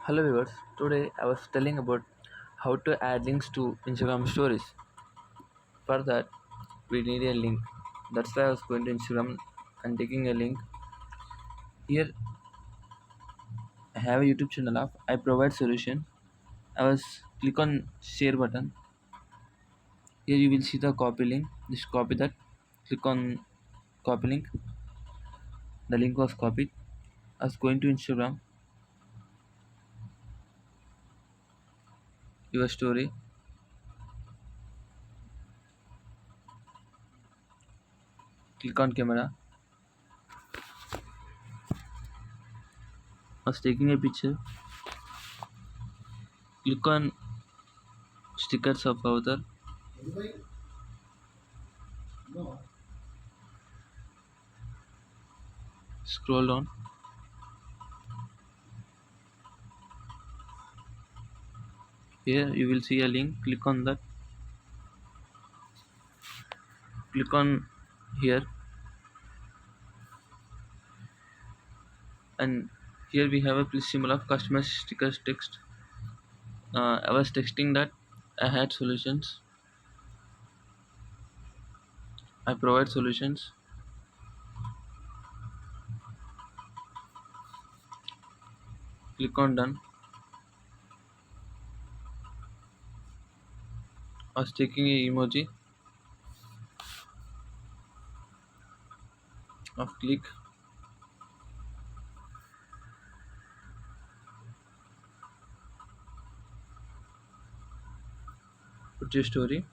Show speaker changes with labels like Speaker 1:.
Speaker 1: Hello viewers, today I was telling about how to add links to Instagram stories. For that, we need a link. That's why I was going to Instagram and taking a link. Here I have a YouTube channel of I provide solution. I was click on share button. Here you will see the copy link. Just copy that. Click on copy link. The link was copied. I was going to Instagram, your story. Click on camera. I was taking a picture. Click on stickers of avatar. Scroll down. Here you will see a link. Click on that. Click on here, and here we have a plus symbol of customer stickers text. I was texting that I had solutions. I provide solutions. Click on done. I was taking a emoji of click. Put your story.